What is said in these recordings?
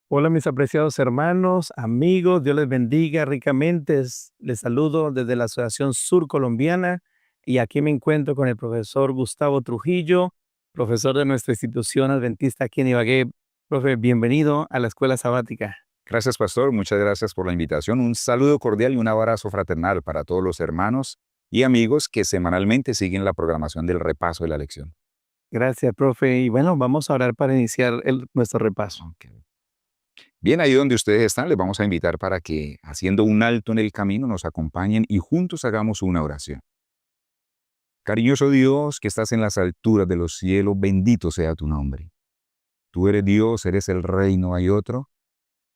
Hola mis apreciados hermanos, amigos, Dios les bendiga ricamente. Les saludo desde la Asociación Sur Colombiana y aquí me encuentro con el profesor Gustavo Trujillo, profesor de nuestra institución adventista aquí en Ibagué. Profe, bienvenido a la escuela sabática. Gracias, pastor. Muchas gracias por la invitación. Un saludo cordial y un abrazo fraternal para todos los hermanos y amigos que semanalmente siguen la programación del repaso de la lección. Gracias, profe. Y bueno, vamos a orar para iniciar nuestro repaso. Ok. Bien, ahí donde ustedes están, les vamos a invitar para que, haciendo un alto en el camino, nos acompañen y juntos hagamos una oración. Cariñoso Dios, que estás en las alturas de los cielos, bendito sea tu nombre. Tú eres Dios, eres el Rey, no hay otro.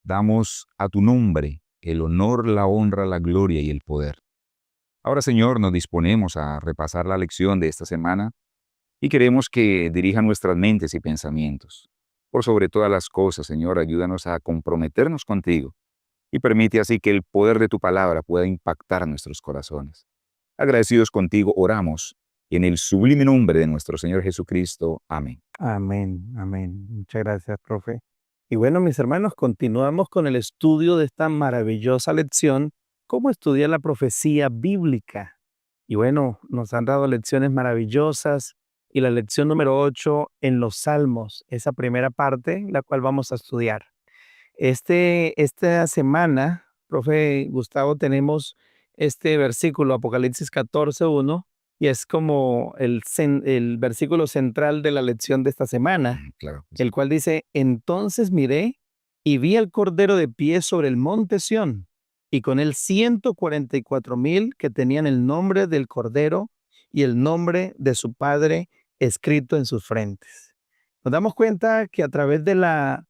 Damos a tu nombre el honor, la honra, la gloria y el poder. Ahora, Señor, nos disponemos a repasar la lección de esta semana y queremos que dirija nuestras mentes y pensamientos. Por sobre todas las cosas, Señor, ayúdanos a comprometernos contigo y permite así que el poder de tu palabra pueda impactar nuestros corazones. Agradecidos contigo, oramos en el sublime nombre de nuestro Señor Jesucristo. Amén. Amén, amén. Muchas gracias, profe. Y bueno, mis hermanos, continuamos con el estudio de esta maravillosa lección, cómo estudiar la profecía bíblica. Y bueno, nos han dado lecciones maravillosas y la lección número 8 en los Salmos, esa primera parte, la cual vamos a estudiar. Esta semana, profe Gustavo, tenemos este versículo, Apocalipsis 14:1, y es como el versículo central de la lección de esta semana, Claro que sí. el cual dice: Entonces miré y vi al Cordero de pie sobre el monte Sión, y con él 144,000 que tenían el nombre del Cordero y el nombre de su Padre escrito en sus frentes. Nos damos cuenta que a través de la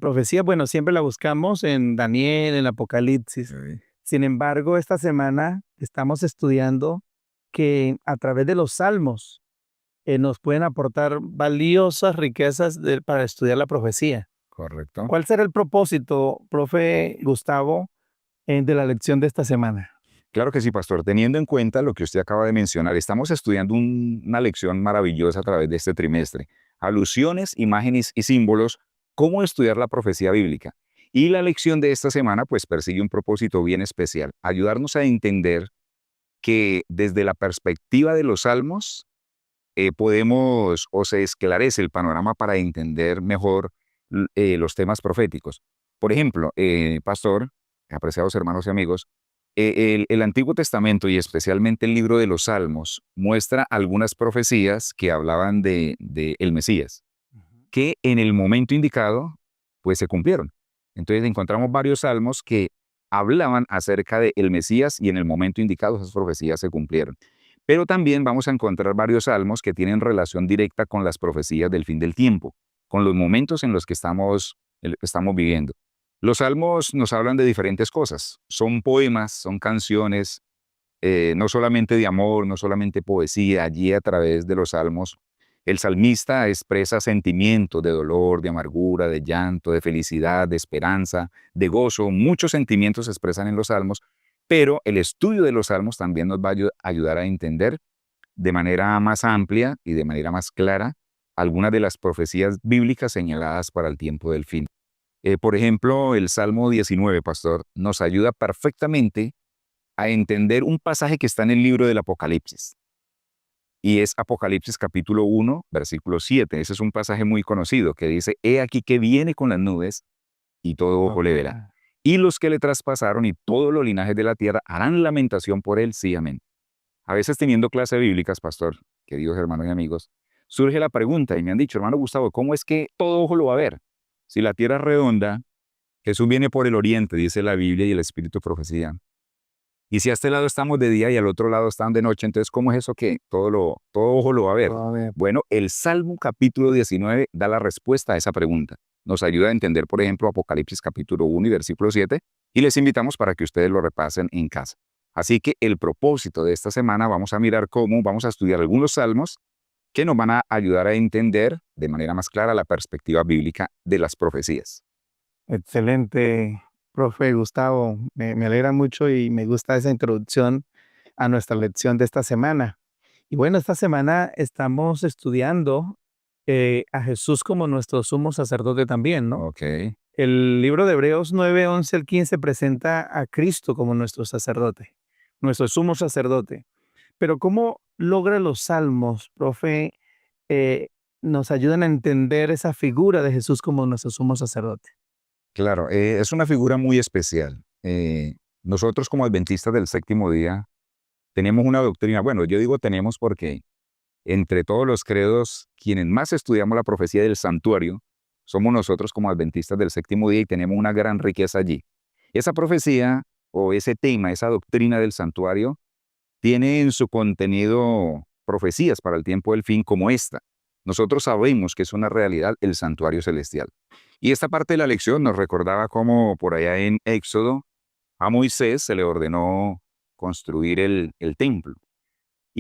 profecía, bueno, siempre la buscamos en Daniel, en Apocalipsis. Sí. Sin embargo, esta semana estamos estudiando que a través de los salmos nos pueden aportar valiosas riquezas para estudiar la profecía. Correcto. ¿Cuál será el propósito, profe Gustavo, de la lección de esta semana? Claro que sí, pastor. Teniendo en cuenta lo que usted acaba de mencionar, estamos estudiando una lección maravillosa a través de este trimestre. Alusiones, imágenes y símbolos, cómo estudiar la profecía bíblica. Y la lección de esta semana pues persigue un propósito bien especial, ayudarnos a entender que desde la perspectiva de los salmos podemos o se esclarece el panorama para entender mejor los temas proféticos. Por ejemplo, pastor, apreciados hermanos y amigos, el Antiguo Testamento y especialmente el libro de los Salmos muestra algunas profecías que hablaban de el Mesías, que en el momento indicado pues se cumplieron. Entonces encontramos varios salmos que hablaban acerca de el Mesías y en el momento indicado esas profecías se cumplieron. Pero también vamos a encontrar varios salmos que tienen relación directa con las profecías del fin del tiempo, con los momentos en los que estamos viviendo. Los salmos nos hablan de diferentes cosas. Son poemas, son canciones, no solamente de amor, no solamente poesía. Allí a través de los salmos, el salmista expresa sentimientos de dolor, de amargura, de llanto, de felicidad, de esperanza, de gozo. Muchos sentimientos se expresan en los salmos, pero el estudio de los salmos también nos va a ayudar a entender de manera más amplia y de manera más clara algunas de las profecías bíblicas señaladas para el tiempo del fin. Por ejemplo, el Salmo 19, pastor, nos ayuda perfectamente a entender un pasaje que está en el libro del Apocalipsis. Y es Apocalipsis capítulo 1, versículo 7. Ese es un pasaje muy conocido que dice: He aquí que viene con las nubes y todo ojo le verá. Ok. Y los que le traspasaron y todos los linajes de la tierra harán lamentación por él, sí, amén. A veces teniendo clases bíblicas, pastor, queridos hermanos y amigos, surge la pregunta y me han dicho: hermano Gustavo, ¿cómo es que todo ojo lo va a ver? Si la tierra es redonda, Jesús viene por el oriente, dice la Biblia y el Espíritu profecía. Y si a este lado estamos de día y al otro lado están de noche, entonces ¿cómo es eso que todo ojo lo va a ver? A ver. Bueno, el Salmo capítulo 19 da la respuesta a esa pregunta. Nos ayuda a entender, por ejemplo, Apocalipsis capítulo 1 y versículo 7, y les invitamos para que ustedes lo repasen en casa. Así que el propósito de esta semana vamos a mirar cómo vamos a estudiar algunos salmos que nos van a ayudar a entender de manera más clara la perspectiva bíblica de las profecías. Excelente, profe Gustavo. Me alegra mucho y me gusta esa introducción a nuestra lección de esta semana. Y bueno, esta semana estamos estudiando a Jesús como nuestro sumo sacerdote también, ¿no? Ok. El libro de Hebreos 9, 11 al 15 presenta a Cristo como nuestro sacerdote, nuestro sumo sacerdote. Pero ¿cómo logra los salmos, profe, eh, nos ayudan a entender esa figura de Jesús como nuestro sumo sacerdote? Claro, es una figura muy especial. Nosotros como adventistas del séptimo día tenemos una doctrina, bueno, yo digo tenemos porque entre todos los credos, quienes más estudiamos la profecía del santuario, somos nosotros como adventistas del séptimo día y tenemos una gran riqueza allí. Esa profecía o ese tema, esa doctrina del santuario, tiene en su contenido profecías para el tiempo del fin como esta. Nosotros sabemos que es una realidad el santuario celestial. Y esta parte de la lección nos recordaba cómo por allá en Éxodo a Moisés se le ordenó construir el templo.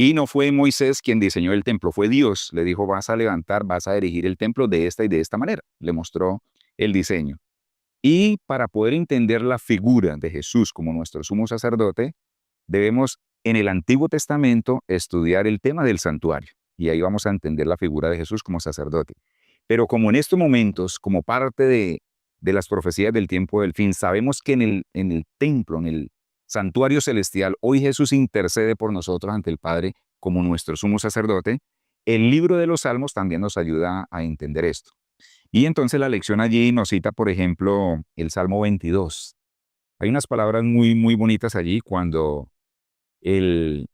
Y no fue Moisés quien diseñó el templo, fue Dios. Le dijo, vas a levantar, vas a erigir el templo de esta y de esta manera. Le mostró el diseño. Y para poder entender la figura de Jesús como nuestro sumo sacerdote, debemos en el Antiguo Testamento estudiar el tema del santuario. Y ahí vamos a entender la figura de Jesús como sacerdote. Pero como en estos momentos, como parte de las profecías del tiempo del fin, sabemos que en el templo, en el santuario celestial, hoy Jesús intercede por nosotros ante el Padre como nuestro sumo sacerdote. El libro de los Salmos también nos ayuda a entender esto. Y entonces la lección allí nos cita, por ejemplo, el Salmo 22. Hay unas palabras muy, muy bonitas allí cuando el,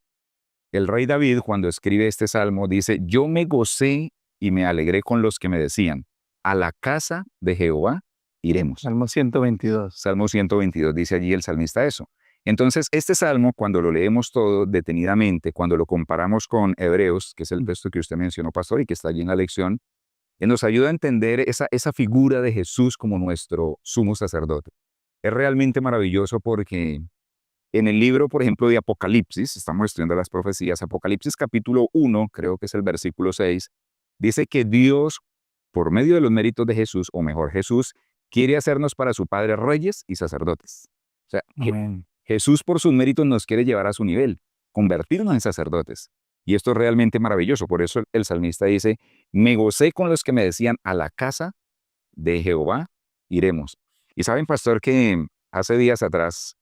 el rey David, cuando escribe este salmo, dice, yo me gocé y me alegré con los que me decían, a la casa de Jehová iremos. Salmo 122. Salmo 122 dice allí el salmista eso. Entonces, este salmo, cuando lo leemos todo detenidamente, cuando lo comparamos con Hebreos, que es el texto que usted mencionó, pastor, y que está allí en la lección, nos ayuda a entender esa figura de Jesús como nuestro sumo sacerdote. Es realmente maravilloso porque en el libro, por ejemplo, de Apocalipsis, estamos estudiando las profecías, Apocalipsis capítulo 1, creo que es el versículo 6, dice que Dios, por medio de los méritos de Jesús, o mejor Jesús, quiere hacernos para su Padre reyes y sacerdotes. O sea, Amén. Jesús por sus méritos nos quiere llevar a su nivel, convertirnos en sacerdotes. Y esto es realmente maravilloso. Por eso el salmista dice, me gocé con los que me decían, a la casa de Jehová iremos. Y saben, pastor, que hace días atrás,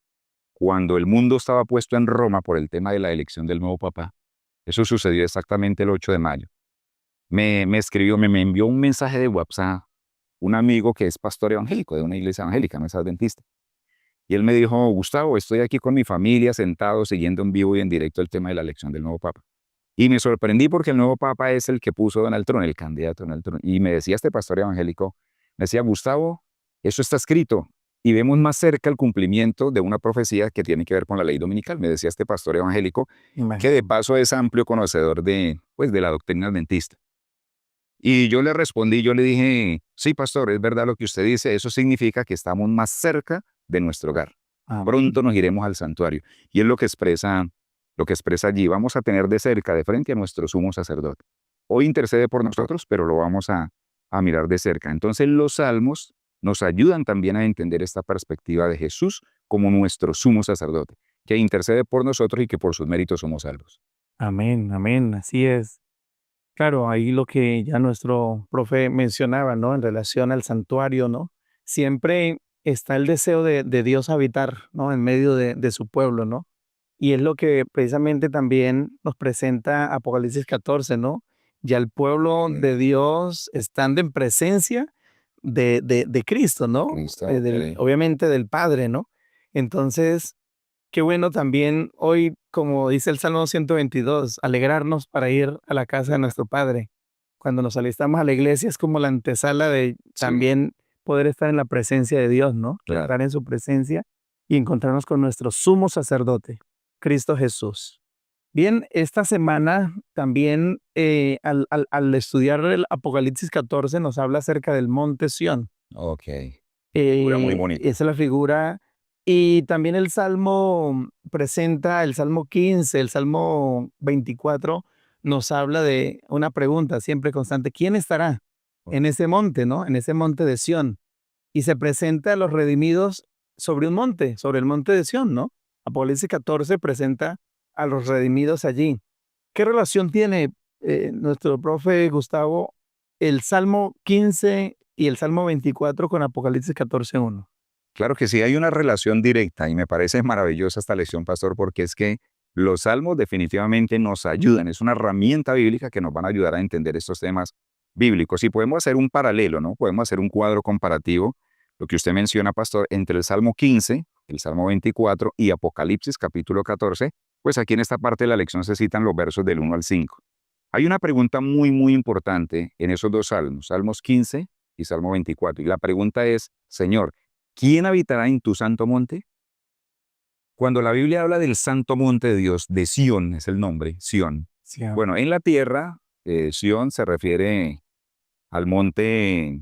cuando el mundo estaba puesto en Roma por el tema de la elección del nuevo papa, eso sucedió exactamente el 8 de mayo. Me escribió, me envió un mensaje de WhatsApp un amigo que es pastor evangélico de una iglesia evangélica, no es adventista. Y él me dijo, Gustavo, estoy aquí con mi familia sentado siguiendo en vivo y en directo el tema de la elección del nuevo papa. Y me sorprendí porque el nuevo papa es el que puso Donald Trump, el candidato Donald Trump. Y me decía este pastor evangélico, me decía, Gustavo, eso está escrito. Y vemos más cerca el cumplimiento de una profecía que tiene que ver con la ley dominical. Me decía este pastor evangélico, que de paso es amplio conocedor de la doctrina adventista. Y yo le respondí, yo le dije, sí, pastor, es verdad lo que usted dice, eso significa que estamos más cerca de nuestro hogar. Amén. Pronto nos iremos al santuario. Y es lo que expresa allí. Vamos a tener de cerca, de frente a nuestro sumo sacerdote. Hoy intercede por nosotros, pero lo vamos a mirar de cerca. Entonces los salmos nos ayudan también a entender esta perspectiva de Jesús como nuestro sumo sacerdote, que intercede por nosotros y que por sus méritos somos salvos. Amén, amén, así es. Claro, ahí lo que ya nuestro profe mencionaba, ¿no? En relación al santuario, ¿no? Siempre está el deseo de Dios habitar, ¿no? En medio de su pueblo, ¿no? Y es lo que precisamente también nos presenta Apocalipsis 14, ¿no? Ya el pueblo de Dios estando en presencia de Cristo, ¿no? Cristo, Obviamente del Padre, ¿no? Entonces, qué bueno también hoy, como dice el Salmo 122, alegrarnos para ir a la casa de nuestro Padre. Cuando nos alistamos a la iglesia es como la antesala de Sí. también poder estar en la presencia de Dios, ¿no? Claro. Estar en su presencia y encontrarnos con nuestro sumo sacerdote, Cristo Jesús. Bien, esta semana también al estudiar el Apocalipsis 14 nos habla acerca del monte Sión. Ok. Figura muy bonita. Esa es la figura. Y también el Salmo presenta, el Salmo 15, el Salmo 24, nos habla de una pregunta siempre constante. ¿Quién estará en ese monte, no? En ese monte de Sión. Y se presenta a los redimidos sobre un monte, sobre el monte de Sión, ¿no? Apocalipsis 14 presenta a los redimidos allí. ¿Qué relación tiene nuestro profe Gustavo el Salmo 15 y el Salmo 24 con Apocalipsis 14:1? Claro que sí, hay una relación directa y me parece maravillosa esta lección, pastor, porque es que los salmos definitivamente nos ayudan, es una herramienta bíblica que nos van a ayudar a entender estos temas bíblicos. Y podemos hacer un paralelo, ¿no? Podemos hacer un cuadro comparativo, lo que usted menciona, pastor, entre el Salmo 15, el Salmo 24 y Apocalipsis capítulo 14, pues aquí en esta parte de la lección se citan los versos del 1 al 5. Hay una pregunta muy, muy importante en esos dos salmos, Salmos 15 y Salmo 24, y la pregunta es, Señor, ¿quién habitará en tu santo monte? Cuando la Biblia habla del santo monte de Dios, de Sión es el nombre, Sión. Sí, Bueno, en la tierra, Sión se refiere al monte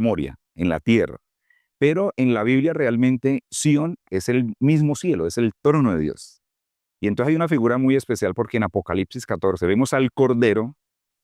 Moria, en la tierra. Pero en la Biblia realmente Sión es el mismo cielo, es el trono de Dios. Y entonces hay una figura muy especial porque en Apocalipsis 14 vemos al Cordero,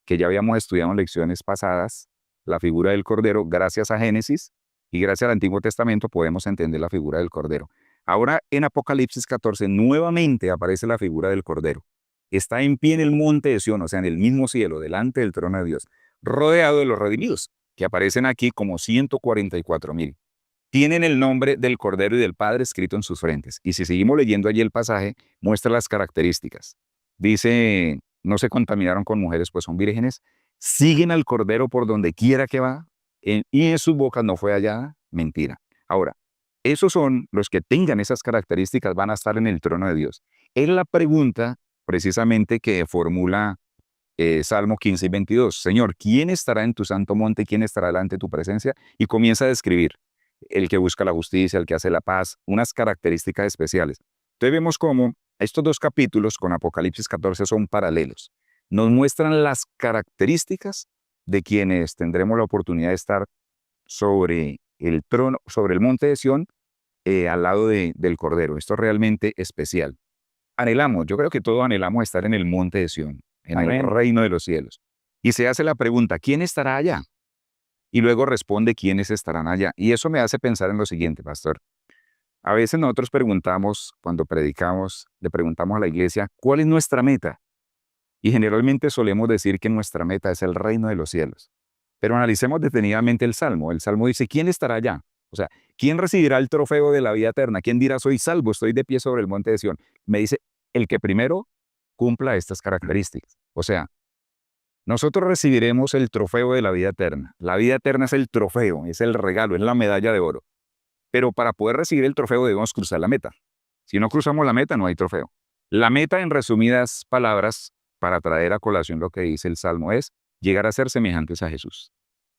que ya habíamos estudiado en lecciones pasadas, la figura del Cordero, gracias a Génesis y gracias al Antiguo Testamento podemos entender la figura del Cordero. Ahora en Apocalipsis 14 nuevamente aparece la figura del Cordero. Está en pie en el monte de Sión, o sea, en el mismo cielo, delante del trono de Dios, rodeado de los redimidos, que aparecen aquí como 144,000. Tienen el nombre del Cordero y del Padre escrito en sus frentes. Y si seguimos leyendo allí el pasaje, muestra las características. Dice, no se contaminaron con mujeres, pues son vírgenes. Siguen al Cordero por donde quiera que va, y en sus bocas no fue hallada mentira. Ahora, esos son los que tengan esas características, van a estar en el trono de Dios. Es la pregunta precisamente que formula Salmo 15 y 22. Señor, ¿quién estará en tu santo monte? ¿Quién estará delante de tu presencia? Y comienza a describir el que busca la justicia, el que hace la paz, unas características especiales. Entonces vemos cómo estos dos capítulos con Apocalipsis 14 son paralelos. Nos muestran las características de quienes tendremos la oportunidad de estar sobre el trono, sobre el monte de Sión, al lado del Cordero. Esto es realmente especial. Anhelamos, yo creo que todos anhelamos estar en el monte de Sión, en el Amén. reino de los cielos. Y se hace la pregunta, ¿quién estará allá? Y luego responde quiénes estarán allá. Y eso me hace pensar en lo siguiente, pastor. A veces nosotros preguntamos, cuando predicamos, le preguntamos a la iglesia, ¿cuál es nuestra meta? Y generalmente solemos decir que nuestra meta es el reino de los cielos. Pero analicemos detenidamente el Salmo. El Salmo dice, ¿quién estará allá? O sea, ¿quién recibirá el trofeo de la vida eterna? ¿Quién dirá, soy salvo, estoy de pie sobre el monte de Sión? Me dice, el que primero cumpla estas características. O sea, nosotros recibiremos el trofeo de la vida eterna. La vida eterna es el trofeo, es el regalo, es la medalla de oro. Pero para poder recibir el trofeo debemos cruzar la meta. Si no cruzamos la meta, no hay trofeo. La meta, en resumidas palabras, para traer a colación lo que dice el Salmo, es llegar a ser semejantes a Jesús.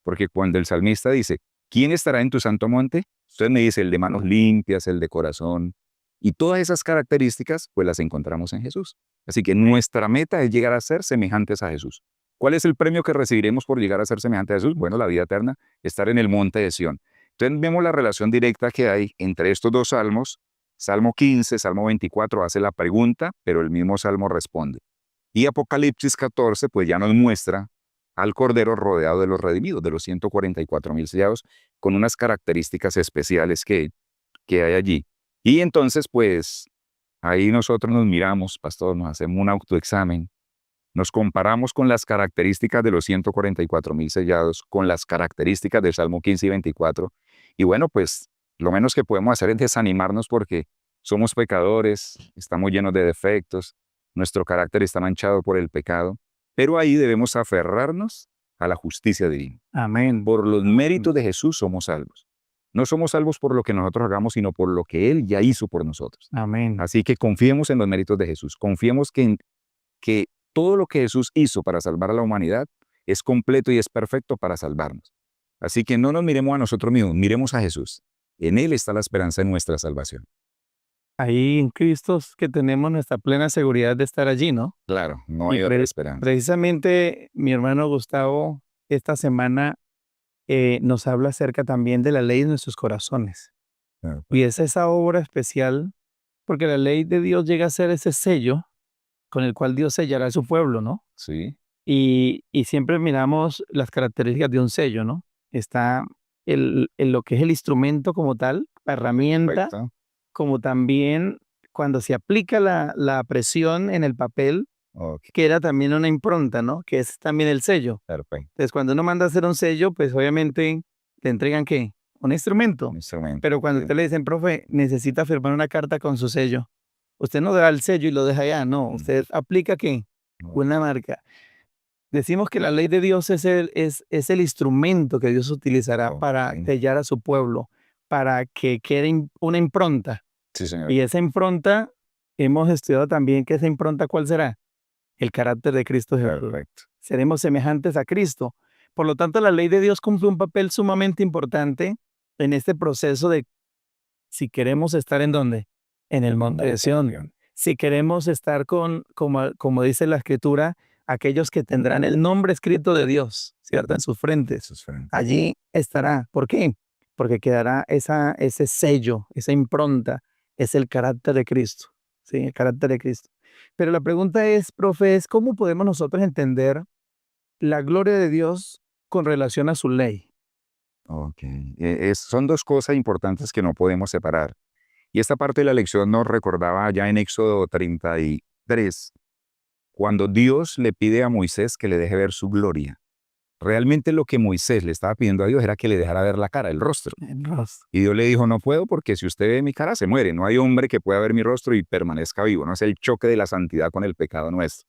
Porque cuando el salmista dice, ¿quién estará en tu santo monte? Usted me dice el de manos limpias, el de corazón. Y todas esas características, pues las encontramos en Jesús. Así que nuestra meta es llegar a ser semejantes a Jesús. ¿Cuál es el premio que recibiremos por llegar a ser semejantes a Jesús? Bueno, la vida eterna, estar en el monte de Sión. Entonces vemos la relación directa que hay entre estos dos salmos. Salmo 15, Salmo 24 hace la pregunta, pero el mismo Salmo responde. Y Apocalipsis 14 pues ya nos muestra al Cordero rodeado de los redimidos, de los 144,000 sellados, con unas características especiales que hay allí. Y entonces pues ahí nosotros nos miramos, pastor, nos hacemos un autoexamen, nos comparamos con las características de los 144,000 sellados, con las características del Salmo 15 y 24. Y bueno, pues lo menos que podemos hacer es desanimarnos porque somos pecadores, estamos llenos de defectos, nuestro carácter está manchado por el pecado, pero ahí debemos aferrarnos a la justicia divina. Amén. Por los méritos de Jesús somos salvos. No somos salvos por lo que nosotros hagamos, sino por lo que Él ya hizo por nosotros. Amén. Así que confiemos en los méritos de Jesús, confiemos que todo lo que Jesús hizo para salvar a la humanidad es completo y es perfecto para salvarnos. Así que no nos miremos a nosotros mismos, miremos a Jesús. En Él está la esperanza de nuestra salvación. Ahí en Cristo es que tenemos nuestra plena seguridad de estar allí, ¿no? Claro, no Y hay otra esperanza. precisamente mi hermano Gustavo esta semana nos habla acerca también de la ley de nuestros corazones. Claro. Y es esa obra especial porque la ley de Dios llega a ser ese sello con el cual Dios sellará a su pueblo, ¿no? Sí, Y siempre miramos las características de un sello, ¿no? Está lo que es el instrumento como tal, la herramienta, perfecto. como también cuando se aplica la presión en el papel, Ok, que era también una impronta, ¿no? Que es también el sello. perfecto. Entonces, cuando uno manda a hacer un sello, pues obviamente te entregan ¿qué? Un Un instrumento. instrumento. Pero cuando Sí. usted le dicen, profe, necesita firmar una carta con su sello, usted no da el sello y lo deja allá, no, Mm, usted aplica ¿qué? no, Una marca. Decimos que la ley de Dios es el instrumento que Dios utilizará ok. para sellar a su pueblo, para que quede una impronta. Sí, señor. Y esa impronta, hemos estudiado también que esa impronta, ¿cuál será? El carácter de Cristo Jesús. Perfecto. Seremos semejantes a Cristo. Por lo tanto, la ley de Dios cumple un papel sumamente importante en este proceso de si queremos estar en dónde, en el monte de Sión. Si queremos estar como dice la Escritura, aquellos que tendrán el nombre escrito de Dios, ¿cierto? En sus frentes. Sus frentes. Allí estará. ¿Por qué? Porque quedará ese sello, esa impronta, es el carácter de Cristo, ¿sí? El carácter de Cristo. Pero la pregunta es, profe, es ¿cómo podemos nosotros entender la gloria de Dios con relación a su ley? Ok. Son dos cosas importantes que no podemos separar. Y esta parte de la lección nos recordaba ya en Éxodo 33, cuando Dios le pide a Moisés que le deje ver su gloria. Realmente lo que Moisés le estaba pidiendo a Dios era que le dejara ver la cara, el rostro. El rostro. Y Dios le dijo, no puedo porque si usted ve mi cara se muere. No hay hombre que pueda ver mi rostro y permanezca vivo. No es el choque de la santidad con el pecado nuestro.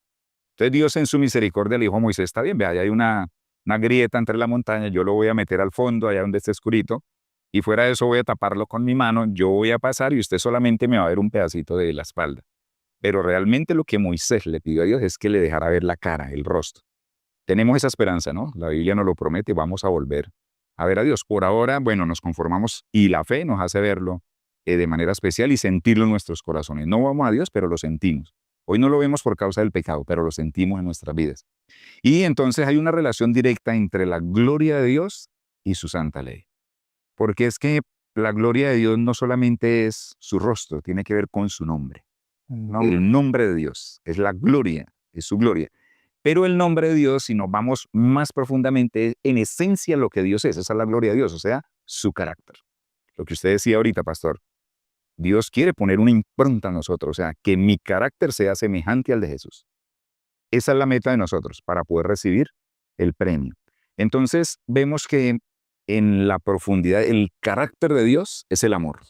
Entonces Dios en su misericordia le dijo a Moisés, está bien, ve, allá hay una grieta entre la montaña, yo lo voy a meter al fondo, allá donde esté oscurito, y fuera de eso voy a taparlo con mi mano, yo voy a pasar y usted solamente me va a ver un pedacito de la espalda. Pero realmente lo que Moisés le pidió a Dios es que le dejara ver la cara, el rostro. Tenemos esa esperanza, ¿no? La Biblia nos lo promete, vamos a volver a ver a Dios. Por ahora, bueno, nos conformamos y la fe nos hace verlo de manera especial y sentirlo en nuestros corazones. No vamos a Dios, pero lo sentimos. Hoy no lo vemos por causa del pecado, pero lo sentimos en nuestras vidas. Y entonces hay una relación directa entre la gloria de Dios y su santa ley. Porque es que la gloria de Dios no solamente es su rostro, tiene que ver con su nombre. El nombre de Dios es la gloria, es su gloria. Pero el nombre de Dios, si nos vamos más profundamente, en esencia lo que Dios es, esa es la gloria de Dios, o sea, su carácter. Lo que usted decía ahorita, pastor, Dios quiere poner una impronta en nosotros, o sea, que mi carácter sea semejante al de Jesús. Esa es la meta de nosotros para poder recibir el premio. Entonces, vemos que en la profundidad, el carácter de Dios es el amor.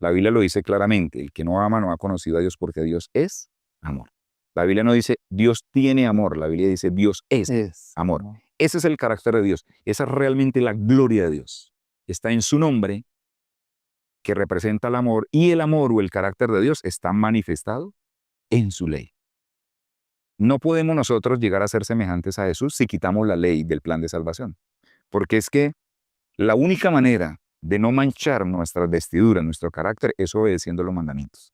La Biblia lo dice claramente, el que no ama no ha conocido a Dios porque Dios es amor. La Biblia no dice Dios tiene amor, la Biblia dice Dios es amor. Amor. Ese es el carácter de Dios, esa es realmente la gloria de Dios. Está en su nombre, que representa el amor, y el amor o el carácter de Dios está manifestado en su ley. No podemos nosotros llegar a ser semejantes a Jesús si quitamos la ley del plan de salvación, porque es que la única manera de no manchar nuestras vestiduras, nuestro carácter, es obedeciendo los mandamientos.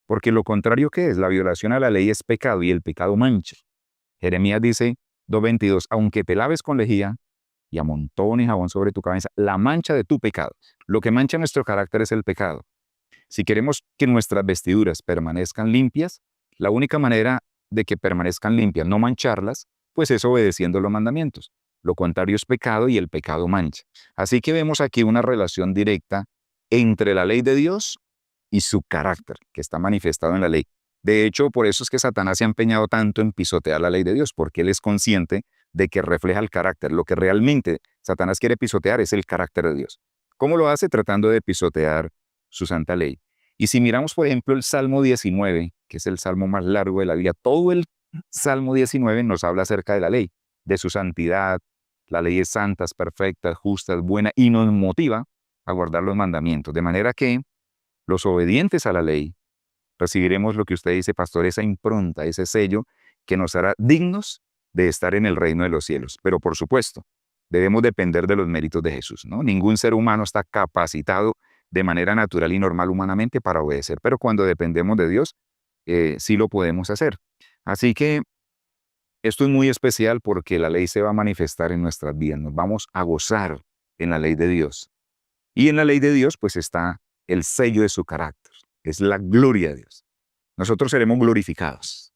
Porque lo contrario que es, la violación a la ley es pecado y el pecado mancha. Jeremías dice 2:22, aunque te laves con lejía y amontones jabón sobre tu cabeza, la mancha de tu pecado. Lo que mancha nuestro carácter es el pecado. Si queremos que nuestras vestiduras permanezcan limpias, la única manera de que permanezcan limpias, no mancharlas, pues es obedeciendo los mandamientos. Lo contrario es pecado y el pecado mancha. Así que vemos aquí una relación directa entre la ley de Dios y su carácter, que está manifestado en la ley. De hecho, por eso es que Satanás se ha empeñado tanto en pisotear la ley de Dios, porque él es consciente de que refleja el carácter. Lo que realmente Satanás quiere pisotear es el carácter de Dios. ¿Cómo lo hace? Tratando de pisotear su santa ley. Y si miramos, por ejemplo, el Salmo 19, que es el salmo más largo de la Biblia, todo el Salmo 19 nos habla acerca de la ley, de su santidad. La ley es santa, es perfecta, es justa, es buena y nos motiva a guardar los mandamientos. De manera que los obedientes a la ley recibiremos lo que usted dice, pastor, esa impronta, ese sello que nos hará dignos de estar en el reino de los cielos. Pero por supuesto, debemos depender de los méritos de Jesús, ¿no? Ningún ser humano está capacitado de manera natural y normal humanamente para obedecer, pero cuando dependemos de Dios, sí lo podemos hacer. Así que esto es muy especial porque la ley se va a manifestar en nuestras vidas, nos vamos a gozar en la ley de Dios. Y en la ley de Dios, pues está el sello de su carácter, es la gloria de Dios. Nosotros seremos glorificados.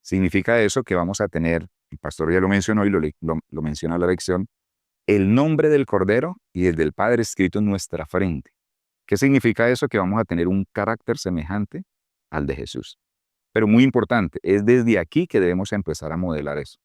Significa eso que vamos a tener, el pastor ya lo mencionó y lo menciona la lección, el nombre del Cordero y el del Padre escrito en nuestra frente. ¿Qué significa eso? Que vamos a tener un carácter semejante al de Jesús. Pero muy importante, es desde aquí que debemos empezar a modelar eso.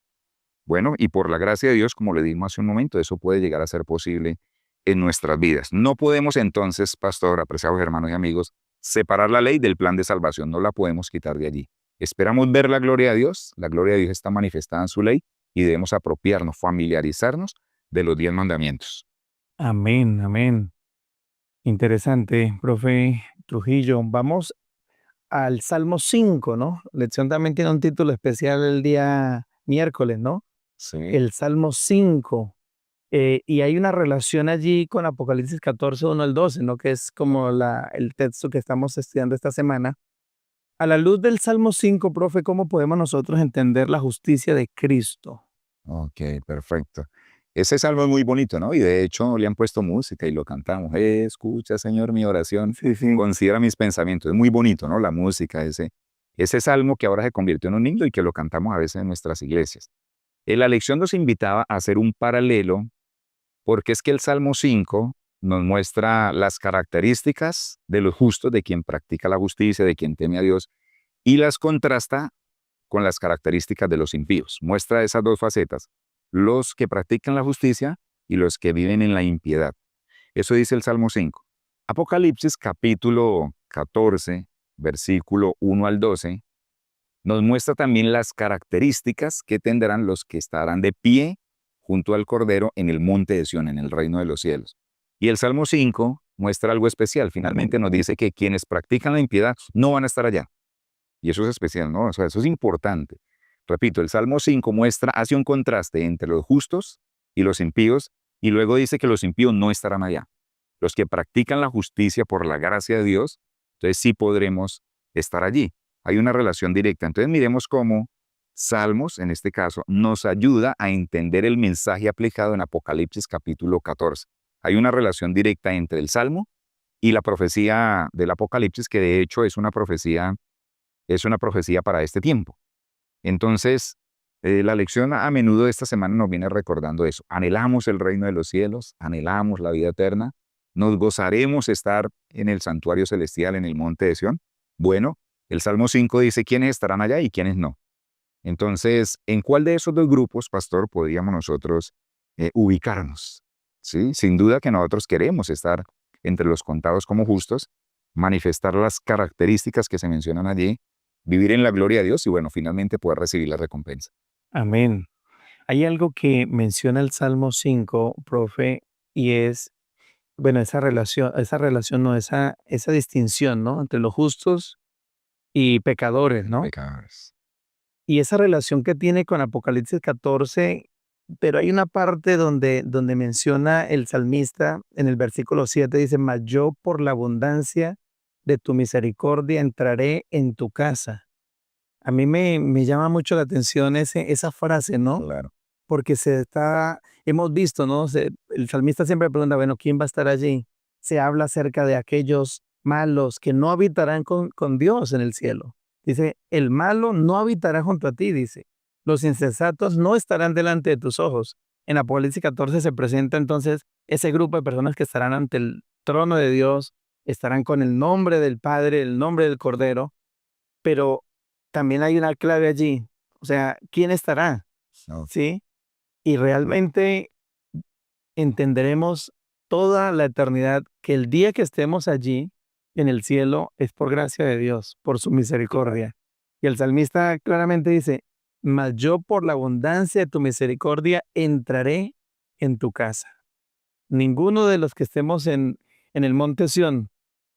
Bueno, y por la gracia de Dios, como le dijimos hace un momento, eso puede llegar a ser posible en nuestras vidas. No podemos entonces, pastor, apreciados hermanos y amigos, separar la ley del plan de salvación, no la podemos quitar de allí. Esperamos ver la gloria de Dios, la gloria de Dios está manifestada en su ley y debemos apropiarnos, familiarizarnos de los 10 mandamientos. Amén, amén. Interesante, profe Trujillo. Vamos al Salmo 5, ¿no? Lección también tiene un título especial el día miércoles, ¿no? Sí. El Salmo 5. Y hay una relación allí con Apocalipsis 14, 1 al 12, ¿no? Que es como el texto que estamos estudiando esta semana. A la luz del Salmo 5, profe, ¿cómo podemos nosotros entender la justicia de Cristo? Ok, perfecto. Ese salmo es muy bonito, ¿no? Y de hecho le han puesto música y lo cantamos. Escucha, Señor, mi oración, Sí, sí. considera mis pensamientos. Es muy bonito, ¿no? La música, ese salmo que ahora se convirtió en un himno y que lo cantamos a veces en nuestras iglesias. La lección nos invitaba a hacer un paralelo porque es que el Salmo 5 nos muestra las características de los justos, de quien practica la justicia, de quien teme a Dios, y las contrasta con las características de los impíos. Muestra esas dos facetas, los que practican la justicia y los que viven en la impiedad. Eso dice el Salmo 5. Apocalipsis capítulo 14, versículo 1 al 12, nos muestra también las características que tendrán los que estarán de pie junto al Cordero en el monte de Sión, en el reino de los cielos. Y el Salmo 5 muestra algo especial. Finalmente nos dice que quienes practican la impiedad no van a estar allá. Y eso es especial, ¿no? O sea, eso es importante. Repito, el Salmo 5 hace un contraste entre los justos y los impíos, y luego dice que los impíos no estarán allá. Los que practican la justicia por la gracia de Dios, entonces sí podremos estar allí. Hay una relación directa. Entonces miremos cómo Salmos, en este caso, nos ayuda a entender el mensaje aplicado en Apocalipsis capítulo 14. Hay una relación directa entre el Salmo y la profecía del Apocalipsis, que de hecho es una profecía para este tiempo. Entonces, la lección a menudo de esta semana nos viene recordando eso. Anhelamos el reino de los cielos, anhelamos la vida eterna, nos gozaremos estar en el santuario celestial, en el monte de Sión. Bueno, el Salmo 5 dice quiénes estarán allá y quiénes no. Entonces, ¿en cuál de esos dos grupos, pastor, podríamos nosotros ubicarnos? ¿Sí? Sin duda que nosotros queremos estar entre los contados como justos, manifestar las características que se mencionan allí, vivir en la gloria de Dios y, bueno, finalmente poder recibir la recompensa. Amén. Hay algo que menciona el Salmo 5, profe, y es, bueno, esa relación, no, esa distinción, ¿no? Entre los justos y pecadores, ¿no? Pecadores. Y esa relación que tiene con Apocalipsis 14, pero hay una parte donde menciona el salmista en el versículo 7, dice, mas yo por la abundancia de tu misericordia entraré en tu casa. A mí me llama mucho la atención esa frase, ¿no? Claro. Porque hemos visto, ¿no? El salmista siempre pregunta, bueno, ¿quién va a estar allí? Se habla acerca de aquellos malos que no habitarán con Dios en el cielo. Dice, el malo no habitará junto a ti, dice. Los insensatos no estarán delante de tus ojos. En Apocalipsis 14 se presenta entonces ese grupo de personas que estarán ante el trono de Dios, estarán con el nombre del Padre, el nombre del Cordero, pero también hay una clave allí. O sea, ¿quién estará? No. ¿Sí? Y realmente entenderemos toda la eternidad que el día que estemos allí en el cielo es por gracia de Dios, por su misericordia. Y el salmista claramente dice, mas yo por la abundancia de tu misericordia entraré en tu casa. Ninguno de los que estemos en el monte Sión,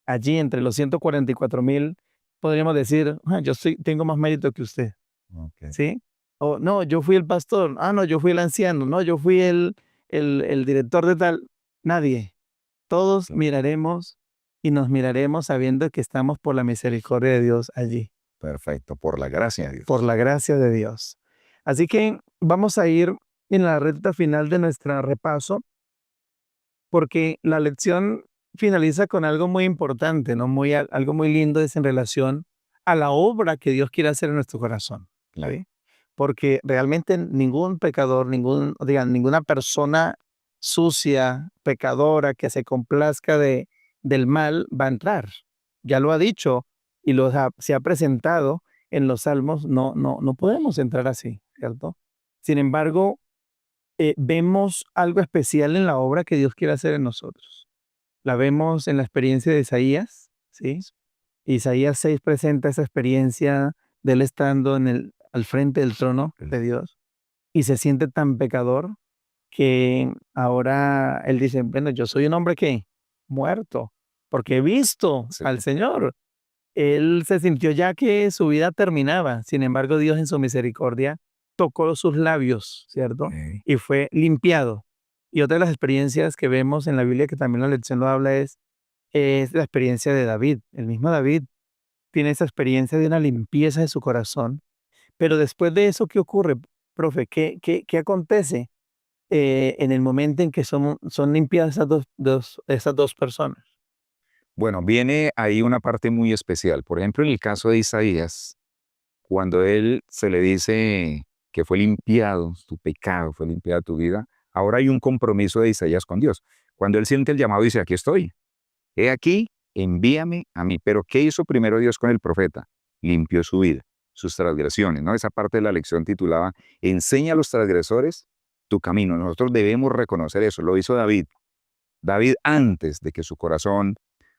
allí entre los 144,000, podríamos decir, yo tengo más mérito que usted. Okay. ¿Sí? O no, yo fui el pastor, no, yo fui el anciano, no, yo fui el director de tal. Nadie. Todos Claro. miraremos y nos miraremos sabiendo que estamos por la misericordia de Dios allí, Perfecto, por la gracia de por Dios. la gracia de Dios. Así que vamos a ir en la recta final de nuestro repaso, porque la lección finaliza con algo muy importante, ¿no? Algo muy lindo es en relación a la obra que Dios quiere hacer en nuestro corazón. Claro. ¿Sí? Porque realmente ningún pecador, ninguna persona sucia, pecadora, que se complazca del mal, va a entrar. Ya lo ha dicho y se ha presentado en los salmos, no podemos entrar así, ¿cierto? Sin embargo, vemos algo especial en la obra que Dios quiere hacer en nosotros. La vemos en la experiencia de Isaías, ¿sí? Isaías 6 presenta esa experiencia de él estando al frente del trono de Dios y se siente tan pecador que ahora él dice, bueno, yo soy un hombre que muerto, porque he visto Sí. al Señor. Él se sintió ya que su vida terminaba. Sin embargo, Dios en su misericordia tocó sus labios, ¿cierto? Ok. Y fue limpiado. Y otra de las experiencias que vemos en la Biblia, que también la lección lo habla, es la experiencia de David. El mismo David tiene esa experiencia de una limpieza de su corazón. Pero después de eso, ¿qué ocurre, profe? ¿Qué acontece en el momento en que son limpiadas esas dos personas? Bueno, viene ahí una parte muy especial. Por ejemplo, en el caso de Isaías, cuando él se le dice que fue limpiado tu pecado, fue limpiada tu vida, ahora hay un compromiso de Isaías con Dios. Cuando él siente el llamado, dice, aquí estoy, he aquí, envíame a mí. Pero ¿qué hizo primero Dios con el profeta? Limpió su vida, sus transgresiones, ¿no? Esa parte de la lección titulaba, enseña a los transgresores tu camino. Nosotros debemos reconocer eso, lo hizo David. David, antes de que su corazón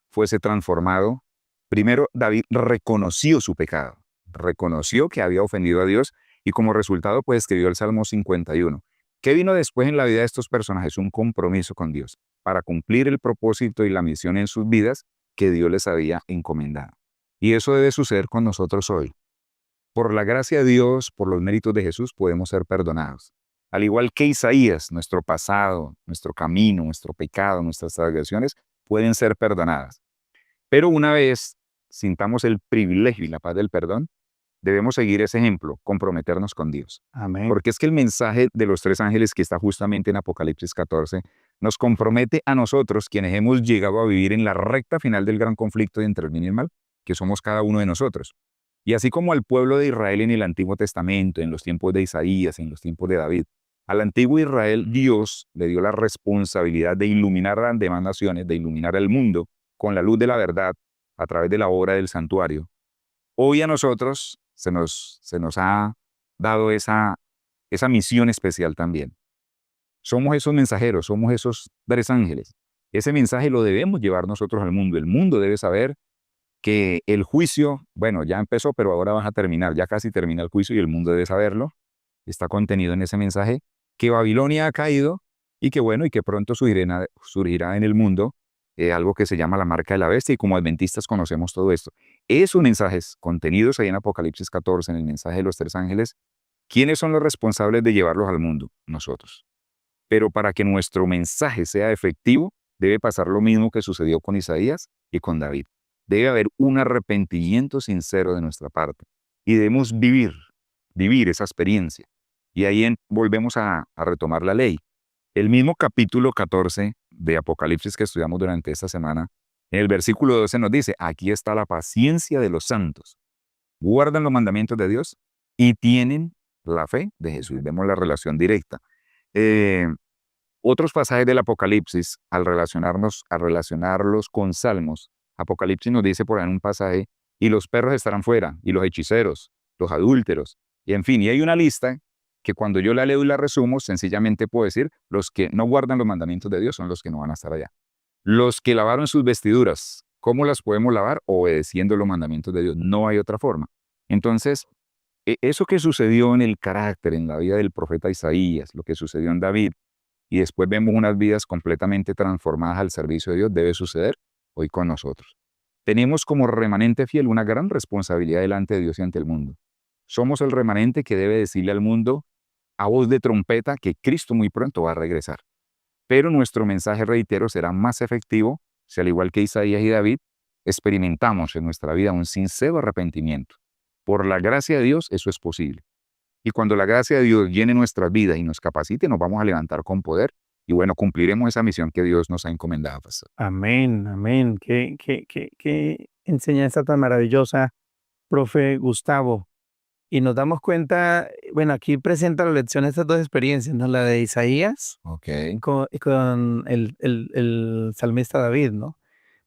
fuese transformado, primero David reconoció su pecado, reconoció que había ofendido a Dios y como resultado pues escribió el Salmo 51. ¿Qué vino después en la vida de estos personajes? Un compromiso con Dios para cumplir el propósito y la misión en sus vidas que Dios les había encomendado. Y eso debe suceder con nosotros hoy. Por la gracia de Dios, por los méritos de Jesús, podemos ser perdonados. Al igual que Isaías, nuestro pasado, nuestro camino, nuestro pecado, nuestras transgresiones pueden ser perdonadas. Pero una vez sintamos el privilegio y la paz del perdón, debemos seguir ese ejemplo, comprometernos con Dios. Amén. Porque es que el mensaje de los tres ángeles que está justamente en Apocalipsis 14 nos compromete a nosotros, quienes hemos llegado a vivir en la recta final del gran conflicto entre el bien y el mal, que somos cada uno de nosotros. Y así como al pueblo de Israel en el Antiguo Testamento, en los tiempos de Isaías, en los tiempos de David, al antiguo Israel Dios le dio la responsabilidad de iluminar a las demás naciones, de iluminar al mundo con la luz de la verdad a través de la obra del santuario. Hoy a nosotros se nos ha dado esa misión especial también. Somos esos mensajeros, somos esos tres ángeles. Ese mensaje lo debemos llevar nosotros al mundo. El mundo debe saber que el juicio, bueno, ya empezó, pero ahora vas a terminar, ya casi termina el juicio y el mundo debe saberlo. Está contenido en ese mensaje, que Babilonia ha caído y que bueno, y que pronto surgirá en el mundo algo que se llama la marca de la bestia y como adventistas conocemos todo esto. Esos mensajes contenidos ahí en Apocalipsis 14, en el mensaje de los tres ángeles, ¿quiénes son los responsables de llevarlos al mundo? Nosotros. Pero para que nuestro mensaje sea efectivo, debe pasar lo mismo que sucedió con Isaías y con David. Debe haber un arrepentimiento sincero de nuestra parte y debemos vivir esa experiencia. Y ahí volvemos a retomar la ley. El mismo capítulo 14 de Apocalipsis que estudiamos durante esta semana, en el versículo 12 nos dice, aquí está la paciencia de los santos. Guardan los mandamientos de Dios y tienen la fe de Jesús. Vemos la relación directa. Eh, Otros pasajes del Apocalipsis, al relacionarlos con Salmos, Apocalipsis nos dice por ahí en un pasaje, y los perros estarán fuera, y los hechiceros, los adúlteros, y en fin, y hay una lista que cuando yo la leo y la resumo, sencillamente puedo decir, los que no guardan los mandamientos de Dios son los que no van a estar allá. Los que lavaron sus vestiduras, ¿cómo las podemos lavar? Obedeciendo los mandamientos de Dios. No hay otra forma. Entonces, eso que sucedió en el carácter, en la vida del profeta Isaías, lo que sucedió en David, y después vemos unas vidas completamente transformadas al servicio de Dios, debe suceder hoy con nosotros. Tenemos como remanente fiel una gran responsabilidad delante de Dios y ante el mundo. Somos el remanente que debe decirle al mundo a voz de trompeta que Cristo muy pronto va a regresar. Pero nuestro mensaje, reitero, será más efectivo si, al igual que Isaías y David, experimentamos en nuestra vida un sincero arrepentimiento. Por la gracia de Dios, eso es posible. Y cuando la gracia de Dios llene nuestras vidas y nos capacite, nos vamos a levantar con poder y bueno, cumpliremos esa misión que Dios nos ha encomendado, pastor. Amén, amén. Qué enseñanza tan maravillosa, profe Gustavo. Y nos damos cuenta, bueno, aquí presenta la lección estas dos experiencias, ¿no? La de Isaías Ok. con el salmista David, ¿no?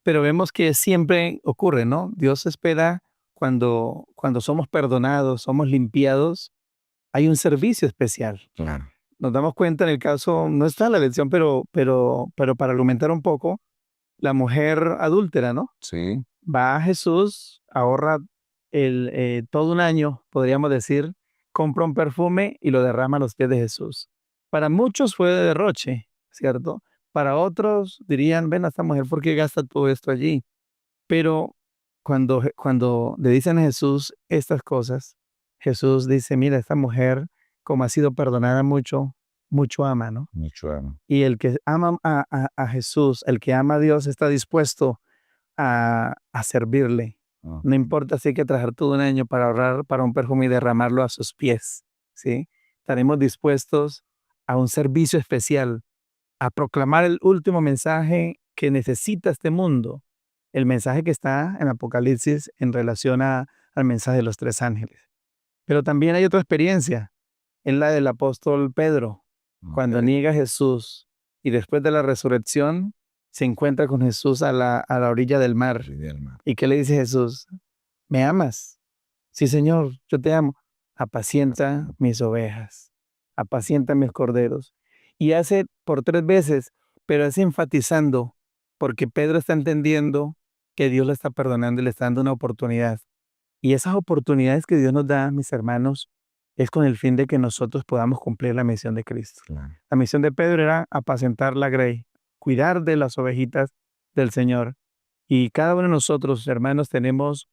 Pero vemos que siempre ocurre, ¿no? Dios espera cuando somos perdonados, somos limpiados, hay un servicio especial. Claro. Nos damos cuenta en el caso, no está en la lección, pero para argumentar un poco, la mujer adúltera, ¿no? Sí. Va a Jesús, ahorra todo un año, podríamos decir, compra un perfume y lo derrama a los pies de Jesús. Para muchos fue de derroche, ¿cierto? Para otros dirían, ven a esta mujer, ¿por qué gasta todo esto allí? Pero cuando le dicen a Jesús estas cosas, Jesús dice, mira, esta mujer, como ha sido perdonada mucho, mucho ama, ¿no? Mucho amo. Y el que ama a Jesús, el que ama a Dios, está dispuesto a servirle. Ah, No importa si hay que trabajar todo un año para ahorrar para un perfume y derramarlo a sus pies, ¿sí? Estaremos dispuestos a un servicio especial, a proclamar el último mensaje que necesita este mundo, el mensaje que está en Apocalipsis en relación al mensaje de los 3 ángeles. Pero también hay otra experiencia, en la del apóstol Pedro, cuando ok. niega a Jesús y después de la resurrección se encuentra con Jesús a la orilla del mar. Sí, del mar. ¿Y qué le dice Jesús? ¿Me amas? Sí, Señor, yo te amo. Apacienta mis ovejas, apacienta mis corderos. Y hace por 3 veces, pero es enfatizando, porque Pedro está entendiendo que Dios le está perdonando y le está dando una oportunidad. Y esas oportunidades que Dios nos da, mis hermanos, es con el fin de que nosotros podamos cumplir la misión de Cristo. Claro. La misión de Pedro era apacentar la grey, cuidar de las ovejitas del Señor. Y cada uno de nosotros, hermanos, tenemos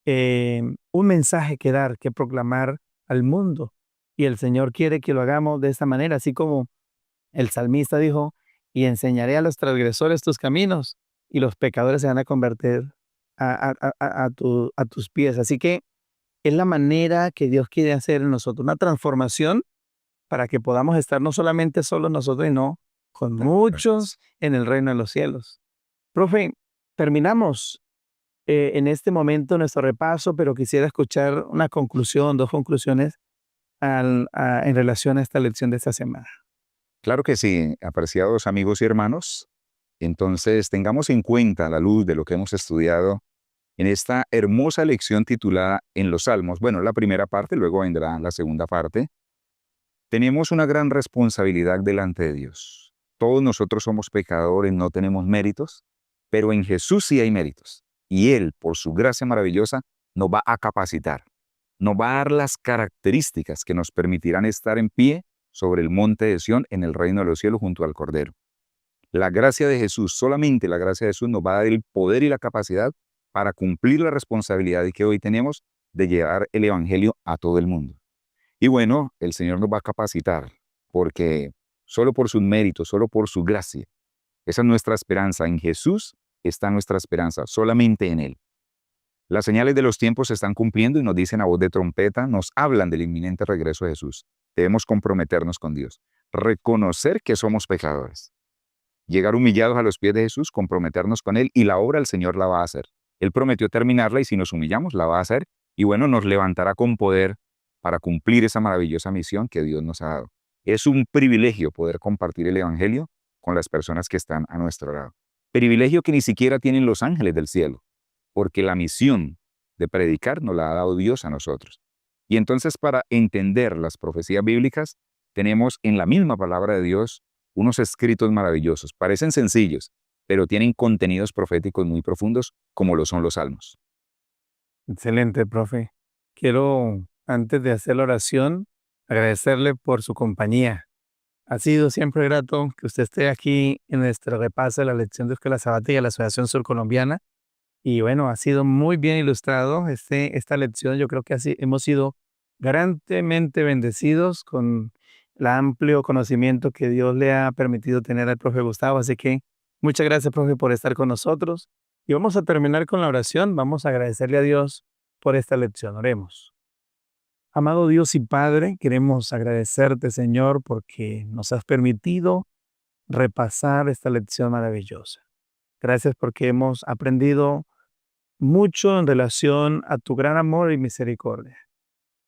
un mensaje que dar, que proclamar al mundo. Y el Señor quiere que lo hagamos de esta manera, así como el salmista dijo, y enseñaré a los transgresores tus caminos, y los pecadores se van a convertir a tus pies. Así que es la manera que Dios quiere hacer en nosotros, una transformación para que podamos estar no solamente solos nosotros, sino con muchos en el reino de los cielos. Profe, terminamos en este momento nuestro repaso, pero quisiera escuchar una conclusión, 2 conclusiones en relación a esta lección de esta semana. Claro que sí, apreciados amigos y hermanos. Entonces, tengamos en cuenta a la luz de lo que hemos estudiado en esta hermosa lección titulada En los Salmos. Bueno, la primera parte, luego vendrá la segunda parte. Tenemos una gran responsabilidad delante de Dios. Todos nosotros somos pecadores, no tenemos méritos, pero en Jesús sí hay méritos. Y Él, por su gracia maravillosa, nos va a capacitar, nos va a dar las características que nos permitirán estar en pie sobre el monte de Sión en el reino de los cielos junto al Cordero. La gracia de Jesús, solamente la gracia de Jesús nos va a dar el poder y la capacidad para cumplir la responsabilidad que hoy tenemos de llevar el Evangelio a todo el mundo. Y bueno, el Señor nos va a capacitar, porque solo por sus méritos, solo por su gracia, esa es nuestra esperanza. En Jesús está nuestra esperanza, solamente en Él. Las señales de los tiempos se están cumpliendo y nos dicen a voz de trompeta, nos hablan del inminente regreso de Jesús. Debemos comprometernos con Dios, reconocer que somos pecadores, llegar humillados a los pies de Jesús, comprometernos con Él y la obra el Señor la va a hacer. Él prometió terminarla y si nos humillamos la va a hacer y bueno, nos levantará con poder para cumplir esa maravillosa misión que Dios nos ha dado. Es un privilegio poder compartir el Evangelio con las personas que están a nuestro lado. Privilegio que ni siquiera tienen los ángeles del cielo, porque la misión de predicar nos la ha dado Dios a nosotros. Y entonces para entender las profecías bíblicas, tenemos en la misma palabra de Dios unos escritos maravillosos. Parecen sencillos, pero tienen contenidos proféticos muy profundos, como lo son los salmos. Excelente, profe. Quiero, antes de hacer la oración, agradecerle por su compañía. Ha sido siempre grato que usted esté aquí en nuestro repaso de la lección de Escuela Sabática de la Asociación Surcolombiana. Y bueno, ha sido muy bien ilustrado esta lección. Yo creo que así hemos sido grandemente bendecidos con el amplio conocimiento que Dios le ha permitido tener al profe Gustavo. Así que muchas gracias, profe, por estar con nosotros. Y vamos a terminar con la oración. Vamos a agradecerle a Dios por esta lección. Oremos. Amado Dios y Padre, queremos agradecerte, Señor, porque nos has permitido repasar esta lección maravillosa. Gracias porque hemos aprendido mucho en relación a tu gran amor y misericordia.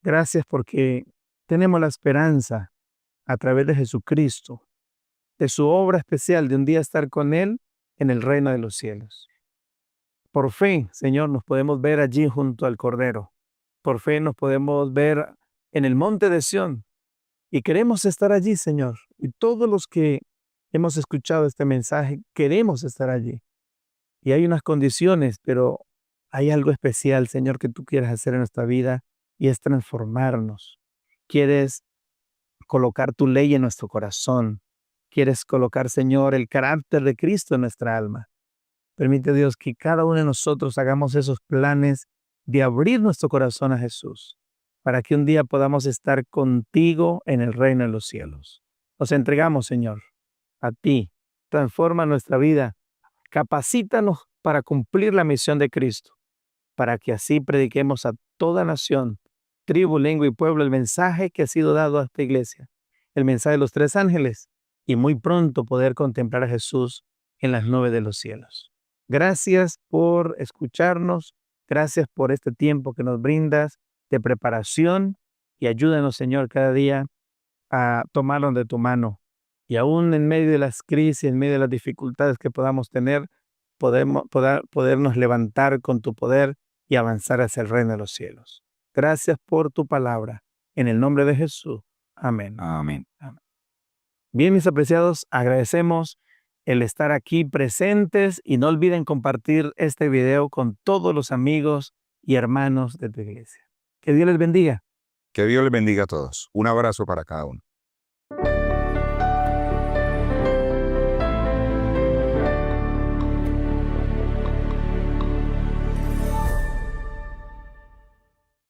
Gracias porque tenemos la esperanza a través de Jesucristo, de su obra especial de un día estar con Él en el reino de los cielos. Por fe, Señor, nos podemos ver allí junto al Cordero. Por fe nos podemos ver en el monte de Sión. Y queremos estar allí, Señor. Y todos los que hemos escuchado este mensaje, queremos estar allí. Y hay unas condiciones, pero hay algo especial, Señor, que tú quieres hacer en nuestra vida y es transformarnos. Quieres colocar tu ley en nuestro corazón. Quieres colocar, Señor, el carácter de Cristo en nuestra alma. Permite, Dios, que cada uno de nosotros hagamos esos planes de abrir nuestro corazón a Jesús, para que un día podamos estar contigo en el reino de los cielos. Nos entregamos, Señor, a ti. Transforma nuestra vida. Capacítanos para cumplir la misión de Cristo, para que así prediquemos a toda nación, tribu, lengua y pueblo el mensaje que ha sido dado a esta iglesia, el mensaje de los 3 ángeles, y muy pronto poder contemplar a Jesús en las nubes de los cielos. Gracias por escucharnos, gracias por este tiempo que nos brindas de preparación y ayúdanos, Señor, cada día a tomarlo de tu mano. Y aún en medio de las crisis, en medio de las dificultades que podamos tener, podernos levantar con tu poder y avanzar hacia el reino de los cielos. Gracias por tu palabra. En el nombre de Jesús. Amén. Amén. Amén. Bien, mis apreciados, agradecemos el estar aquí presentes y no olviden compartir este video con todos los amigos y hermanos de tu iglesia. Que Dios les bendiga. Que Dios les bendiga a todos. Un abrazo para cada uno.